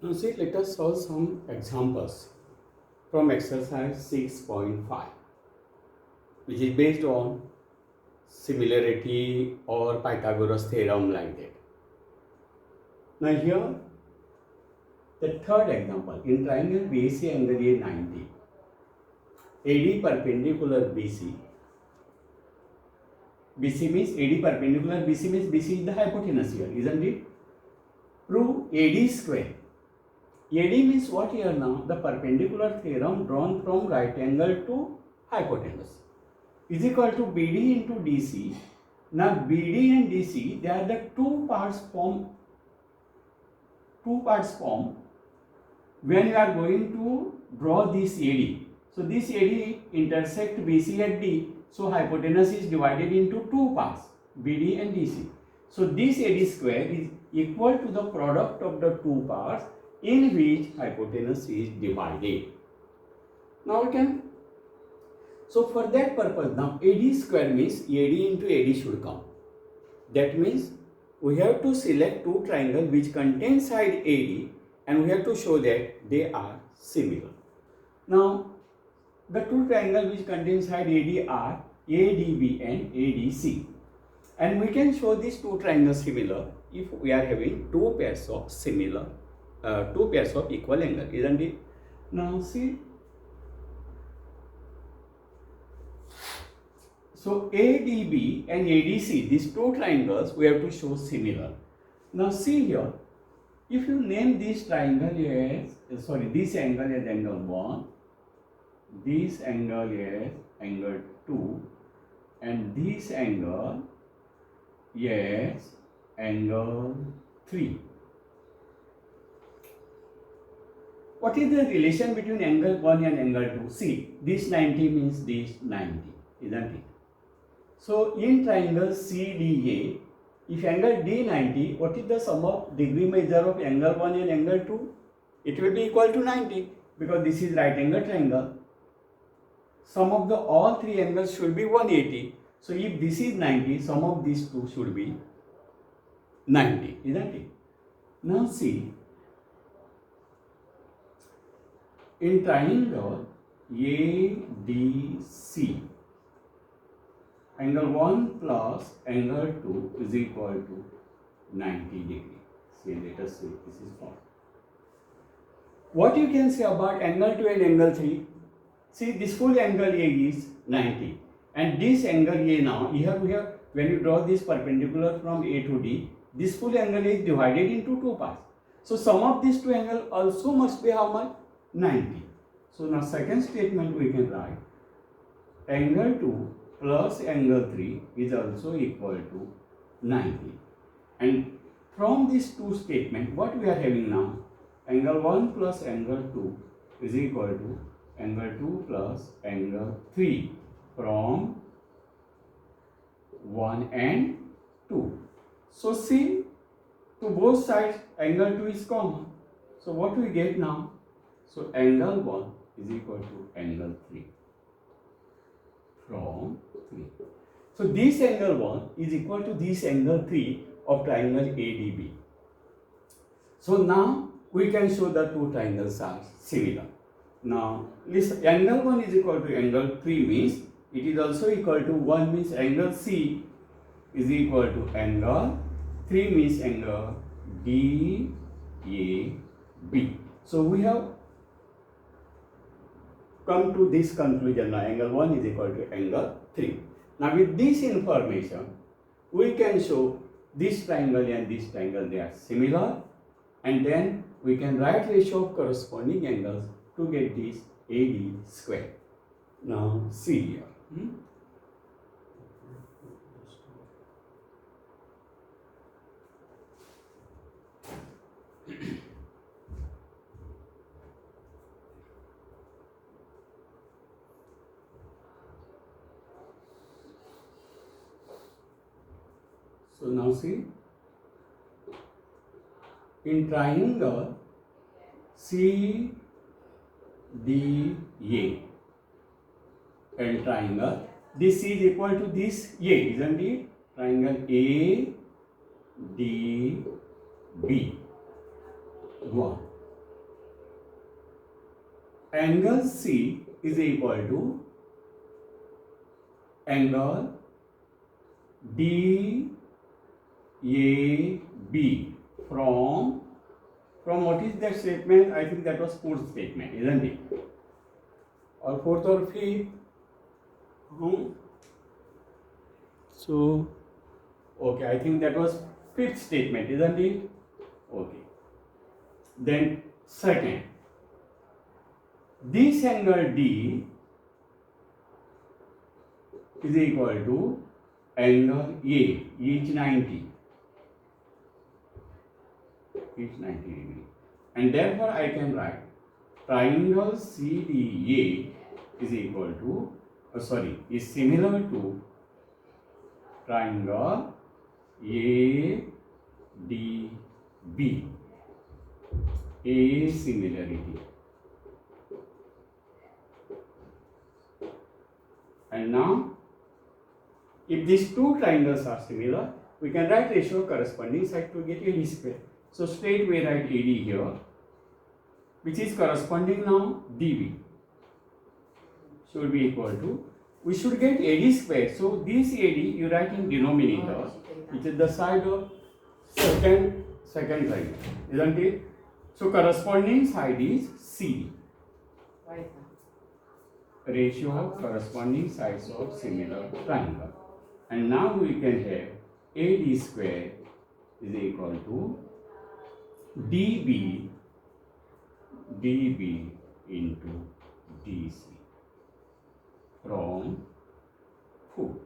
Now see, let us solve some examples from exercise 6.5, which is based on similarity or Pythagoras theorem like that. Now here, the third example, in triangle BAC angle A 90, AD perpendicular BC. BC means AD perpendicular, BC means BC is the hypotenuse here, isn't it? Prove AD square. AD means what here now? The perpendicular theorem drawn from right angle to hypotenuse is equal to BD into DC. Now BD and DC, they are the two parts form when you are going to draw this AD. So this AD intersect BC at D. So hypotenuse is divided into two parts, BD and DC. So this AD square is equal to the product of the two parts in which hypotenuse is divided. Now we can, so for that purpose, now AD square means AD into AD should come. That means we have to select two triangles which contain side AD and we have to show that they are similar. Now the two triangles which contain side AD are ADB and ADC, and we can show these two triangles similar if we are having two pairs of similar two pairs of equal angle, isn't it? Now see, so ADB and ADC, these two triangles we have to show similar. Now see here, if you name this triangle as, this angle as angle 1, this angle as angle 2, and this angle as angle 3. What is the relation between angle 1 and angle 2? See, this 90 means this 90, isn't it? So in triangle CDA, if angle D 90, what is the sum of degree measure of angle 1 and angle 2? It will be equal to 90 because this is right angle triangle. Sum of the all three angles should be 180. So if this is 90, sum of these two should be 90, isn't it? Now see, in triangle ADC, angle 1 plus angle 2 is equal to 90 degree. See, let us see, this is false. What you can say about angle 2 and angle 3? See, this full angle A is 90 and this angle A now, here we have, when you draw this perpendicular from A to D, this full angle is divided into two parts. So sum of these two angles also must be how much? 90. So now second statement we can write angle 2 plus angle 3 is also equal to 90. And from these two statements, what we are having now? Angle 1 plus angle 2 is equal to angle 2 plus angle 3 from 1 and 2. So see, to both sides angle 2 is common. So what we get now? So angle 1 is equal to angle 3 from 3. So this angle 1 is equal to this angle 3 of triangle ADB. So now we can show the two triangles are similar. Now this angle 1 is equal to angle 3 means it is also equal to 1 means angle C is equal to angle 3 means angle DAB. So we have come to this conclusion now, angle 1 is equal to angle 3. Now with this information, we can show this triangle and this triangle, they are similar, and then we can write ratio of corresponding angles to get this AD square. Now see here. So now see, in triangle CDA and triangle, this is equal to this A, isn't it? Triangle ADB 1. angle C is equal to angle DAB from what is that statement? I think that was fourth statement, isn't it? Or fourth or fifth? So, okay, I think that was fifth statement, isn't it? Okay. Then second, this angle D is equal to angle A, is 90. It's 90 degree. And therefore I can write triangle CDA is equal to, is similar to triangle ADB. A similarity. And now, if these two triangles are similar, we can write ratio corresponding side to get AD square. So straight we write AD here, which is corresponding now DB. Should be equal to, we should get AD square. So this AD you write in denominator, which is the side of second triangle, isn't it? So corresponding side is CD. Ratio of corresponding sides of similar triangle. And now we can have AD square is equal to DB into DC from 4.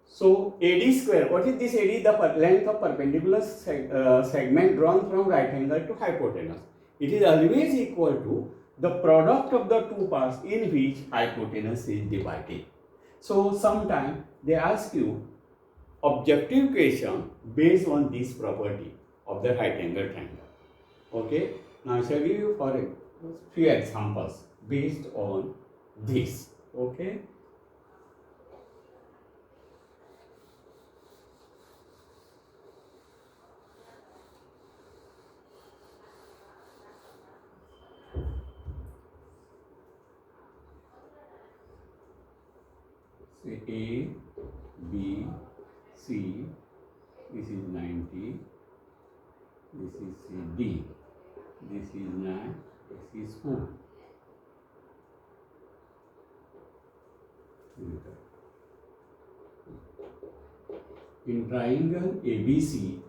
So AD square, what is this AD? The length of perpendicular segment drawn from right angle to hypotenuse. It is always equal to the product of the two parts in which hypotenuse is divided. So sometimes they ask you objective question based on this property of the right angle triangle. Okay, now I shall give you for a few examples based on this. Okay. Say A, B, C, this is 90, this is D, this is 9, this is 4. In triangle ABC,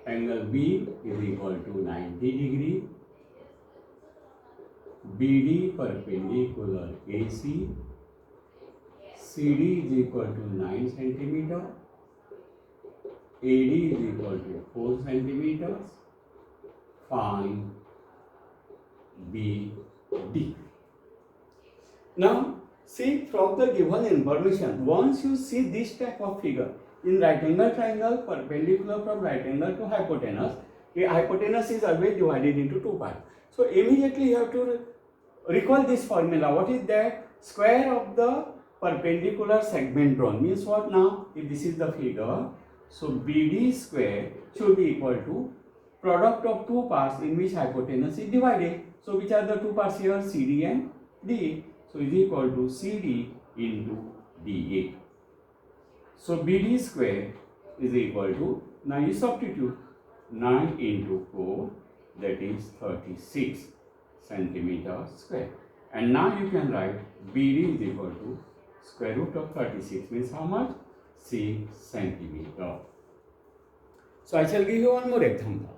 angle B is equal to 90 degree, BD perpendicular AC, CD is equal to 9 centimeter, AD is equal to 4 centimeters. Find BD. Now, see from the given information, once you see this type of figure, in right angle triangle, perpendicular from right angle to hypotenuse, the hypotenuse is always divided into two parts. So, immediately you have to recall this formula. What is that? Square of the perpendicular segment drawn means what now? If this is the figure, so BD square should be equal to product of two parts in which hypotenuse is divided. So which are the two parts here? CD and DA. So is equal to CD into DA. So BD square is equal to, now you substitute 9 into 4, that is 36 centimeter square. And now you can write BD is equal to square root of 36 means how much? 6 centimeter. So I shall give you one more example.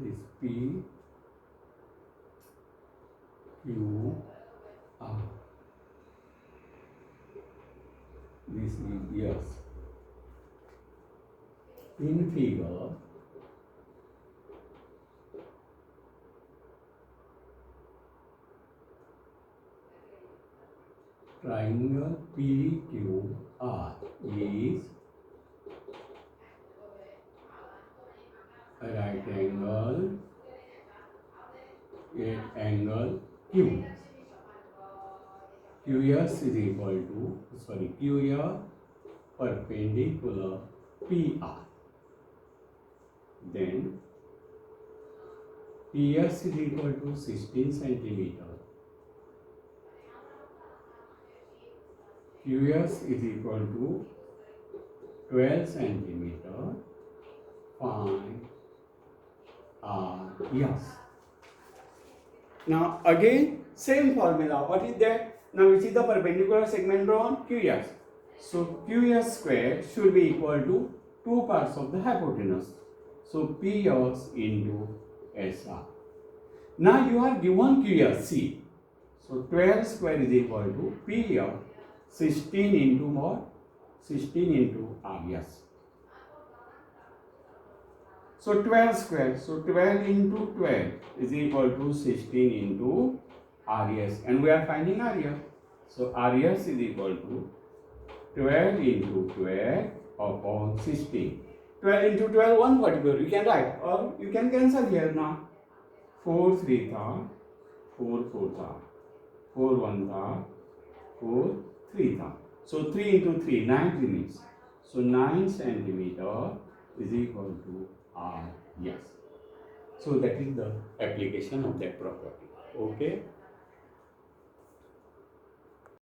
It is P, Q, R. This is S. In figure, triangle PQR is a right angle at angle Q. QS is equal to, QR perpendicular PR. Then PS is equal to 16 centimeter. QS is equal to 12 centimeter. Find RS. Now again same formula. What is that? Now which is the perpendicular segment drawn? QS. So QS square should be equal to 2 parts of the hypotenuse. So PS into SR. Now you are given QS. See. So 12 square is equal to PS 16 into what? 16 into RS. So 12 square. So 12 into 12 is equal to 16 into RS. And we are finding area. So RS is equal to 12 into 12 upon 16. 12 into 12, 144. You can write or you can cancel here now. 4 3 tha, 4 4 tha, 4 1 tha, 4 3 tha. So 3 into 3, 9 remains. So 9 centimeter is equal to R. Yes. So that is the application of that property. Okay.